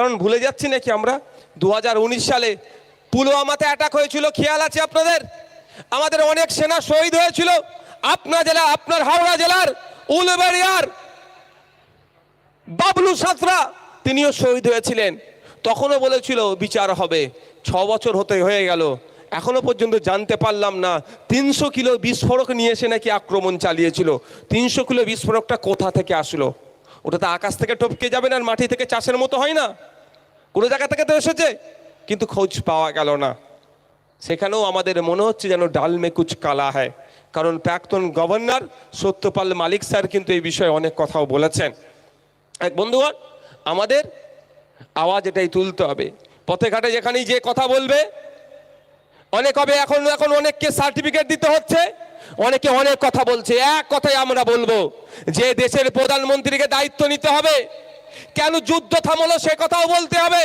কারণ ভুলে যাচ্ছি নাকি আমরা 2019 সালে পুলওয়ামাতে অ্যাটাক হয়েছিল, খেয়াল আছে আপনাদের? আমাদের অনেক সেনা শহীদ হয়েছিল। আপনার হাওড়া জেলার উলুবেড়িয়ার বাবলু সাঁতরা তিনিও শহীদ হয়েছিলেন। তখনও বলেছিল বিচার হবে। 6 বছর হয়ে গেল, এখনো পর্যন্ত জানতে পারলাম না 300 কিলো বিস্ফোরক নিয়ে এসে নাকি আক্রমণ চালিয়েছিল। 300 কিলো বিস্ফোরকটা কোথা থেকে আসলো? ওটা তো আকাশ থেকে টপকে যাবে না, মাটি থেকে চাষের মতো হয় না, কোনো জায়গা থেকে তো এসেছে, কিন্তু খোঁজ পাওয়া গেল না। সেখানেও আমাদের মনে হচ্ছে যেন ডাল মে কুচ কালা হয়। কারণ প্রাক্তন গভর্নর সত্যপাল মালিক স্যার কিন্তু এই বিষয়ে অনেক কথাও বলেছেন। এক বন্ধুগণ, আমাদের আওয়াজ এটাই তুলতে হবে। পথে ঘাটে যেখানেই যে কথা বলবে, অনেক হবে এখন অনেককে সার্টিফিকেট দিতে হচ্ছে, অনেকে অনেক কথা বলছে। এক কথাই আমরা বলবো যে দেশের প্রধানমন্ত্রীকে দায়িত্ব নিতে হবে। কেন যুদ্ধ থামলো সে কথাও বলতে হবে।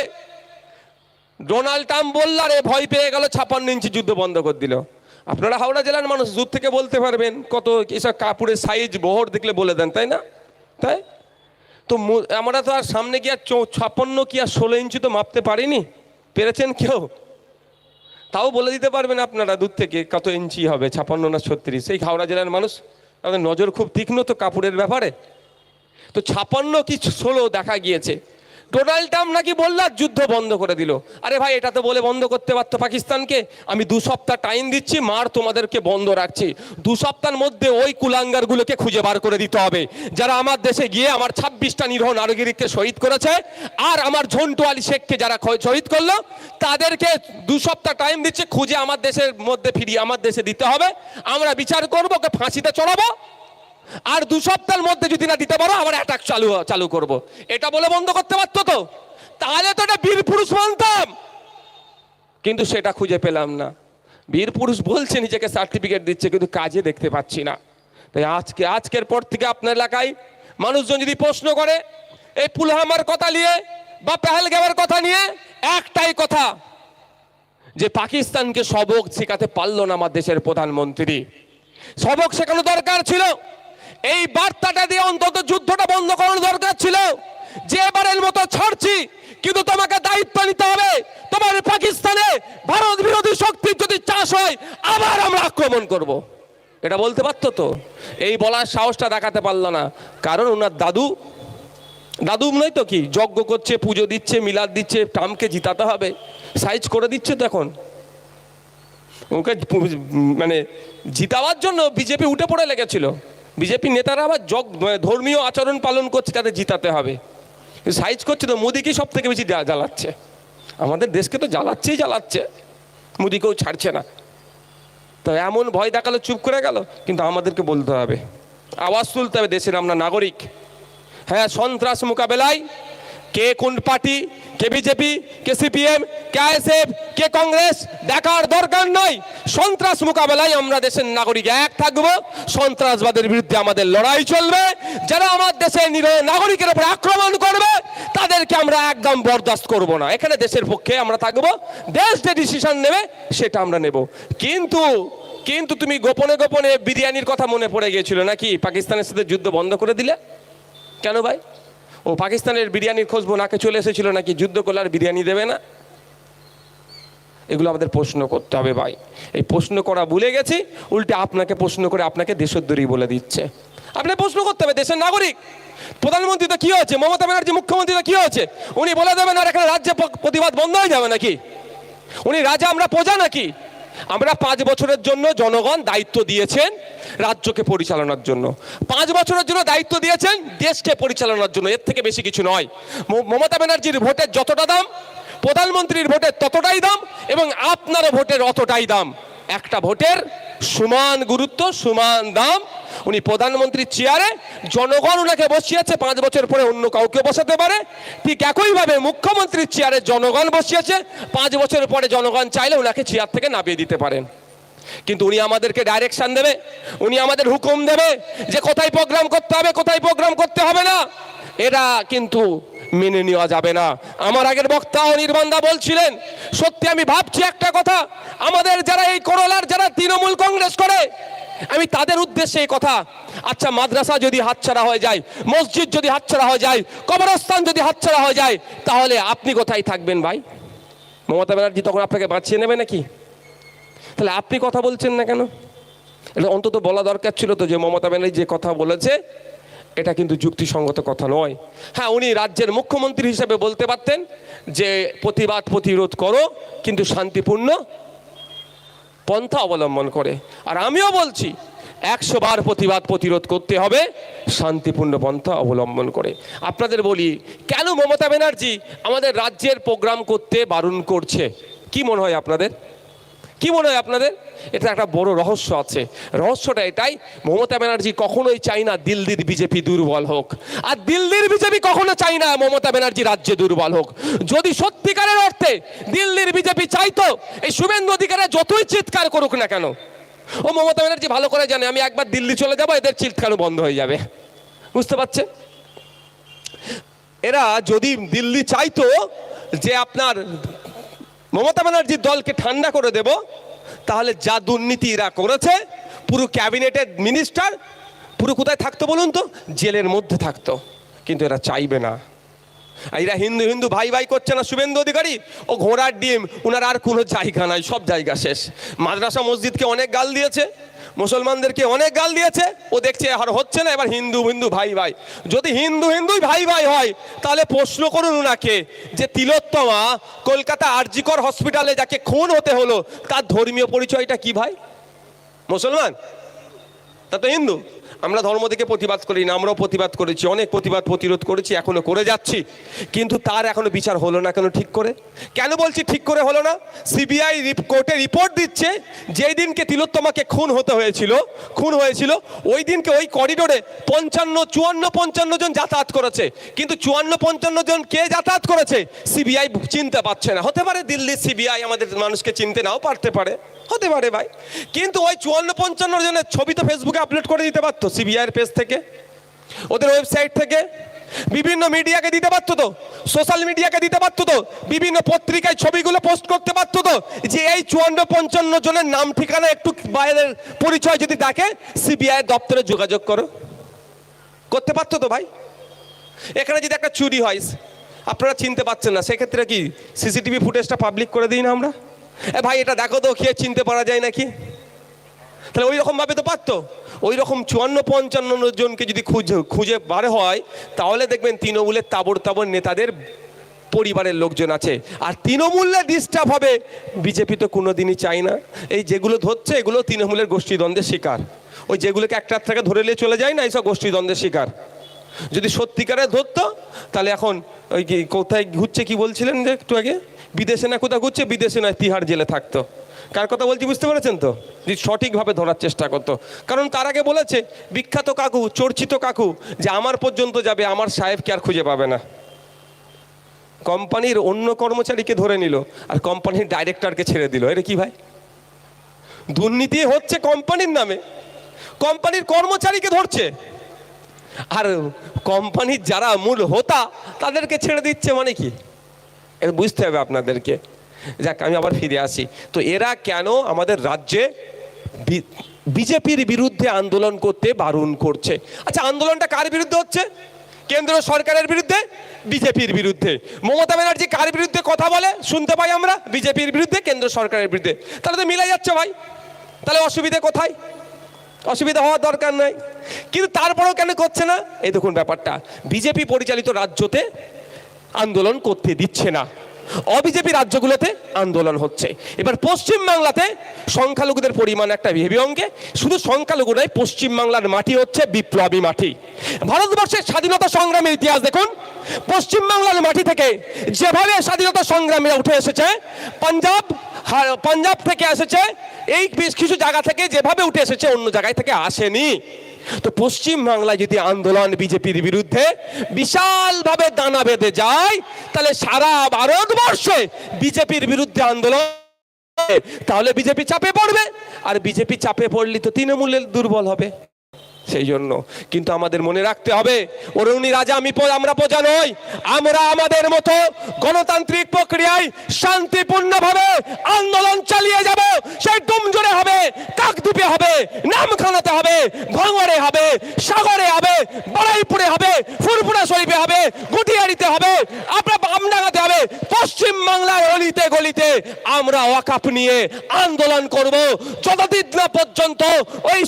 ডোনাল্ড ট্রাম্প বললারে ভয় পেয়ে গেল, 56 ইঞ্চি যুদ্ধ বন্ধ করে দিল। আপনারা হাওড়া জেলার মানুষ, দূর থেকে বলতে পারবেন কত এসব কাপড়ের সাইজ বহর দেখলে বলে দেন, তাই না? তাই তো আমরা তো আর সামনে গিয়ে 56 কি আর 16 ইঞ্চি তো মাপতে পারিনি। পেরেছেন কেউ? তাও বলে দিতে পারবেন আপনারা দূর থেকে কত ইঞ্চি হবে, 56 না 36? সেই হাওড়া জেলার মানুষ, তাদের নজর খুব তীক্ষ্ণ তো কাপড়ের ব্যাপারে। তো 56 কি 16 দেখা গিয়েছে। ডোনাল্ড ট্রাম্প নাকি বললার যুদ্ধ বন্ধ করে দিল। আরে ভাই, এটা তো বলে বন্ধ করতে পারতো পাকিস্তানকে, আমি 2 সপ্তাহ টাইম দিচ্ছি, মার তোমাদেরকে বন্ধ রাখছি। 2 সপ্তাহের মধ্যে ওই কুলাঙ্গারগুলোকে খুঁজে বার করে দিতে হবে, যারা আমার দেশে গিয়ে আমার 26টা নিরীহ নাগরিককে শহীদ করেছে, আর আমার ঝন্টু আলী শেখকে যারা শহীদ করলো, তাদেরকে 2 সপ্তাহ টাইম দিচ্ছে, খুঁজে আমার দেশের মধ্যে ফিরিয়ে আমার দেশে দিতে হবে। আমরা বিচার করবো, ওকে ফাঁসিতে চড়াবো, আর 2 সপ্তাহের মধ্যে যদি না দিতে পারো আবার অ্যাটাক চালু করব। এটা বলে বন্ধ করতে পারতো তো, তাহলে তো এটা বীর পুরুষ মানতাম। কিন্তু সেটা খুঁজে পেলাম না। বীর পুরুষ বলছে, নিজেকে সার্টিফিকেট দিচ্ছে, কিন্তু কাজে দেখতে পাচ্ছি না। তাই আজকের পর থেকে আপনার এলাকায় মানুষজন যদি প্রশ্ন করে এই পুলওয়ামার কথা নিয়ে বা পেহেলগামের কথা নিয়ে, একটাই কথা, যে পাকিস্তানকে সবক শেখাতে পারলো না আমার দেশের প্রধানমন্ত্রী। সবক শেখানো দরকার ছিল। এই বার্তাটা দিয়ে অন্তত যুদ্ধটা বন্ধ করানো দরকার ছিল, যে এবারের মতো ছাড়ছি, কিন্তু তোমাকে দায়িত্ব নিতে হবে। তোমার পাকিস্তানে ভারত বিরোধী শক্তির যদি চাষ হয়, আবার আমরা আক্রমণ করব। এটা বলতে পারতো তো, এই বলার সাহসটা দেখাতে পারলো না। কারণ ওনার দাদু নয় তো কি, যজ্ঞ করছে, পুজো দিচ্ছে, মিলাদ দিচ্ছে, ট্রাম্পকে জিতাতে হবে, সাইজ করে দিচ্ছে। তো এখন ওকে মানে জিতাবার জন্য বিজেপি উঠে পড়ে লেগেছিল। বিজেপি নেতারা আবার ধর্মীয় আচরণ পালন করছে, তাদের জিতাতে হবে, সাইজ করছে। তো মোদিকে সব থেকে বেশি জ্বালাচ্ছে, আমাদের দেশকে তো জ্বালাচ্ছে, মোদিকেও ছাড়ছে না। তো এমন ভয় দেখালো, চুপ করে গেল। কিন্তু আমাদেরকে বলতে হবে, আওয়াজ তুলতে হবে, দেশের আমরা নাগরিক। হ্যাঁ, সন্ত্রাস মোকাবেলায় কে কোন পার্টি, কে বিজেপি, কে সিপিএম, কে আইএসএফ, কে কংগ্রেস দেখার দরকার নয়। সন্ত্রাস মোকাবেলায় আমরা দেশের নাগরিক এক থাকবো। সন্ত্রাসবাদের বিরুদ্ধে আমাদের লড়াই চলবে। যারা আমার দেশের নিরীহ নাগরিকের উপর আক্রমণ করবে, তাদেরকে আমরা একদম বরদাস্ত করব না। এখানে দেশের পক্ষে আমরা থাকবো, দেশ যে ডিসিশন নেবে সেটা আমরা নেব। কিন্তু তুমি গোপনে গোপনে বিরিয়ানির কথা মনে পড়ে গিয়েছিল নাকি? পাকিস্তানের সাথে যুদ্ধ বন্ধ করে দিলে কেন ভাই? ও পাকিস্তানের বিরিয়ানির খোঁজবো নাকে চলে এসেছিল নাকি? যুদ্ধ করলে আর বিরিয়ানি দেবে না? এগুলো আমাদের প্রশ্ন করতে হবে ভাই। এই প্রশ্ন করা ভুলে গেছি, উল্টে আপনাকে প্রশ্ন করে আপনাকে দেশদ্রোহী বলে দিচ্ছে। আপনাকে প্রশ্ন করতে হবে, দেশের নাগরিক। প্রধানমন্ত্রী তো কি হয়েছে, মমতা ব্যানার্জি মুখ্যমন্ত্রী তো কি হয়েছে? উনি বলে দেবেন আর এখানে রাজ্যে প্রতিবাদ বন্ধ হয়ে যাবে নাকি? উনি রাজা, আমরা প্রজা নাকি? আমরা 5 বছরের জন্য জনগণ দায়িত্ব দিয়েছেন রাজ্যকে পরিচালনার জন্য, 5 বছরের জন্য দায়িত্ব দিয়েছেন দেশকে পরিচালনার জন্য, এর থেকে বেশি কিছু নয়। মমতা ব্যানার্জির ভোটের যতটা দাম, প্রধানমন্ত্রীর ভোটের ততটাই দাম, এবং আপনারও ভোটের অতটাই দাম। একটা ভোটের সমান গুরুত্ব, সমান দাম। উনি প্রধানমন্ত্রীর চেয়ারে, জনগণ ওনাকে বসিয়েছে, 5 বছর পরে অন্য কাউকে বসাতে পারে। ঠিক একইভাবে মুখ্যমন্ত্রীর চেয়ারে জনগণ বসিয়েছে, 5 বছর পরে জনগণ চাইলে ওনাকে চেয়ার থেকে নামিয়ে দিতে পারেন। কিন্তু উনি আমাদেরকে ডাইরেকশন দেবে, উনি আমাদের হুকুম দেবে যে কোথায় প্রোগ্রাম করতে হবে, কোথায় প্রোগ্রাম করতে হবে না। এটা কিন্তু মেনে নেওয়া যাবে না। আমার আগের বক্তা অনির্বাণ দা বলছিলেন, সত্যি আমি ভাবছি একটা কথা, আমাদের যারা এই করলার যারা তৃণমূল কংগ্রেস করে, আমি তাদের উদ্দেশ্যে এই কথা। আচ্ছা, মাদ্রাসা যদি হাতছাড়া হয়ে যায়, মসজিদ যদি হাতছাড়া হয়ে যায়, কবরস্থান যদি হাতছাড়া হয়ে যায়, তাহলে আপনি কোথায় থাকবেন ভাই? মমতা ব্যানার্জি তখন আপনাকে বাঁচিয়ে নেবে নাকি? তাহলে আপনি কথা বলছেন না কেন? এটা অন্তত বলা দরকার ছিল তো, যে মমতা ব্যানার্জি যে কথা বলেছে এটা কিন্তু যুক্তিসঙ্গত কথা নয়। হ্যাঁ, উনি রাজ্যের মুখ্যমন্ত্রী হিসেবে বলতে পারতেন যে প্রতিবাদ প্রতিরোধ করো, কিন্তু শান্তিপূর্ণ পন্থা অবলম্বন করে। আর আমিও বলছি 100 বার প্রতিবাদ প্রতিরোধ করতে হবে শান্তিপূর্ণ পন্থা অবলম্বন করে। আপনাদের বলি, কেন মমতা ব্যানার্জি আমাদের রাজ্যের প্রোগ্রাম করতে বারণ করছে? কি মনে হয় আপনাদের? কি মনে হয় আপনাদের? এটা একটা বড় রহস্য আছে। রহস্যটা এটাই, মমতা ব্যানার্জি কখনোই চাই না দিল্লির বিজেপি দুর্বল হোক, আর দিল্লির বিজেপি কখনো চাই না মমতা ব্যানার্জি রাজ্যে দুর্বল হোক। যদি সত্যিকারের অর্থে দিল্লির বিজেপি চাইতো, এই শুভেন্দু অধিকারী যতই চিৎকার করুক না কেন, ও মমতা ব্যানার্জি ভালো করে জানে আমি একবার দিল্লি চলে যাবো, এদের চিৎকার বন্ধ হয়ে যাবে। বুঝতে পারছেন? এরা যদি দিল্লি চাইতো যে আপনার মমতা ব্যানার্জির দলকে ঠান্ডা করে দেব, তাহলে যা দুর্নীতি এরা করেছে, পুরো ক্যাবিনেটের মিনিস্টার পুরো কোথায় থাকতো বলুন তো? জেলের মধ্যে থাকতো। কিন্তু এরা চাইবে না। এরা হিন্দু হিন্দু ভাই ভাই করছে না শুভেন্দু অধিকারী, ও ঘোড়ার ডিম, ওনার আর কোনো জায়গা নাই, সব জায়গা শেষ। মাদ্রাসা মসজিদকে অনেক গাল দিয়েছে, মুসলমানদেরকে অনেক গাল দিয়েছে, ও দেখছে আর হচ্ছে না, এবার হিন্দু হিন্দু ভাই ভাই। যদি হিন্দু হিন্দুই ভাই ভাই হয়, তাহলে প্রশ্ন করুন ওনাকে যে তিলোত্তমা কলকাতা আরজিকর হসপিটালে যাকে খুন হতে হলো, তার ধর্মীয় পরিচয়টা কি ভাই? মুসলমান? তা তো হিন্দু। আমরা ধর্ম থেকে প্রতিবাদ করি না, আমরাও প্রতিবাদ করেছি, অনেক প্রতিবাদ প্রতিরোধ করেছি, এখনো করে যাচ্ছি, কিন্তু তার এখনো বিচার হলো না কেন ঠিক করে? কেন বলছি ঠিক করে হলো না? সিবিআই কোর্টে রিপোর্ট দিচ্ছে, যেই দিনকে তিলোত্তমাকে খুন হয়েছিল ওই দিনকে ওই করিডোরে 54 জন যাতায়াত করেছে, কিন্তু 54 জন কে যাতায়াত করেছে সিবিআই চিনতে পারছে না। হতে পারে দিল্লির সিবিআই আমাদের মানুষকে চিনতে নাও পারতে পারে, হতে পারে ভাই, কিন্তু ওই 54-55 জনের ছবি তো ফেসবুকে আপলোড করে দিতে পারতো সিবিআইয়ের পেজ থেকে, ওদের ওয়েবসাইট থেকে, বিভিন্ন মিডিয়াকে দিতে পারতো তো, সোশ্যাল মিডিয়াকে দিতে পারতো তো, বিভিন্ন পত্রিকায় ছবিগুলো পোস্ট করতে পারতো তো, যে এই 54-55 জনের নাম ঠিকানা একটু বাইরের পরিচয় যদি দেখে সিবিআই দপ্তরে যোগাযোগ করতে পারতো তো ভাই। এখানে যদি একটা চুরি হয়, আপনারা চিনতে পারছেন না, সেক্ষেত্রে কি সিসিটিভি ফুটেজটা পাবলিক করে দিই না আমরা? ভাই এটা দেখো তো, খেয়ে চিনতে পারা যায় নাকি? তাহলে ওই রকম ভাবে তো পারতো। ওই রকম 54-55 জনকে যদি খুঁজে বার হয়, তাহলে দেখবেন তৃণমূলের তাবড় নেতাদের পরিবারের লোকজন আছে, আর তৃণমূলে ডিস্টার্ব হবে বিজেপি তো কোনোদিনই চাই না। এই যেগুলো ধরছে এগুলো তৃণমূলের গোষ্ঠীদ্বন্দ্বের শিকার। ওই যেগুলোকে একটা থেকে ধরে নিয়ে চলে যায় না, এইসব গোষ্ঠীদ্বন্দ্বের শিকার। যদি সত্যিকারে ধরতো, তাহলে এখন ওই কোথায় ঘুরছে কি বলছিলেন যে একটু আগে, বিদেশে না কোথাও ঘুরছে, বিদেশে নয় তিহার জেলে থাকতো। কার কথা বলছি বুঝতে পেরেছেন তো? যদি সঠিকভাবে ধরার চেষ্টা করতো, কারণ তার আগে বলেছে বিখ্যাত কাকু, চর্চিত কাকু, যে আমার পর্যন্ত যাবে, আমার সাহেবকে আর খুঁজে পাবে না। কোম্পানির অন্য কর্মচারীকে ধরে নিল আর কোম্পানির ডাইরেক্টরকে ছেড়ে দিল। এটা কি ভাই? দুর্নীতি হচ্ছে কোম্পানির নামে, কোম্পানির কর্মচারীকে ধরছে, আর কোম্পানির যারা মূল হোতা তাদেরকে ছেড়ে দিচ্ছে, মানে কি? এটা বুঝতে হবে আপনাদেরকে। যাক, আমি আবার ফিরে আসি। তো এরা কেন আমাদের রাজ্যে বিজেপির বিরুদ্ধে আন্দোলন করতে বারণ করছে? আচ্ছা, আন্দোলনটা কার বিরুদ্ধে হচ্ছে? কেন্দ্র সরকারের বিরুদ্ধে, বিজেপির বিরুদ্ধে। মমতা ব্যানার্জি কার বিরুদ্ধে কথা বলে শুনতে পাই আমরা? বিজেপির বিরুদ্ধে, কেন্দ্র সরকারের বিরুদ্ধে। তাহলে তো মিলে যাচ্ছে ভাই, তাহলে অসুবিধা কোথায়? অসুবিধা হওয়ার দরকার নাই, কিন্তু তারপরেও কেন করছে না? এই দেখুন ব্যাপারটা, বিজেপি পরিচালিত রাজ্যতে আন্দোলন করতে দিচ্ছে না, অবিজেপি রাজ্যগুলোতে আন্দোলন হচ্ছে। এবার পশ্চিমবাংলাতে সংখ্যালঘুদের পরিমাণ একটা হেভি অঙ্কে, শুধু সংখ্যালঘু নয়, পশ্চিমবাংলার মাটি হচ্ছে বিপ্লবী মাটি। ভারতবর্ষের স্বাধীনতা সংগ্রামের ইতিহাস দেখুন, পশ্চিমবাংলার মাটি থেকে যেভাবে স্বাধীনতা সংগ্রামীরা উঠে এসেছে, পাঞ্জাব থেকে এসেছে, এই বেশ কিছু জায়গা থেকে যেভাবে উঠে এসেছে, অন্য জায়গায় থেকে আসেনি। তো পশ্চিম বাংলায় যদি আন্দোলন বিজেপির বিরুদ্ধে বিশালভাবে দানা বেঁধে যায়, তাহলে সারা ভারতবর্ষে বিজেপির বিরুদ্ধে আন্দোলন, তাহলে বিজেপি চাপে পড়বে, আর বিজেপি চাপে পড়লে তো তৃণমূলের দুর্বল হবে। সেই জন্য কিন্তু আমাদের মনে রাখতে হবে, ওর উনি রাজা, আমরা প্রজা নই। আমরা আমাদের মতো গণতান্ত্রিক প্রক্রিয়ায় শান্তিপূর্ণভাবে আন্দোলন চালিয়ে যাব। সেই ডুমজুরে হবে, কাকদ্বীপে হবে, নামখানাতে হবে, ভাঙড়ে হবে, সাগরে হবে, বারুইপুরে হবে, ফুরফুরা শরীফে হবে, গুটিয়ারিতে হবে, আপনার আমডাঙ্গাতে হবে। পশ্চিম বাংলার অলিতে গলিতে আমরা ওয়াকাফ নিয়ে আন্দোলন করব যতদিন না পর্যন্ত ওই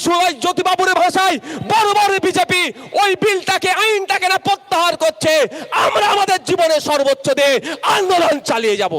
জ্যোতিবাবুর ভাষায় বড় বড় বিজেপি ওই বিলটাকে, আইনটাকে না প্রত্যাহার করছে। আমরা আমাদের জীবনের সর্বোচ্চ দিয়ে আন্দোলন চালিয়ে যাব।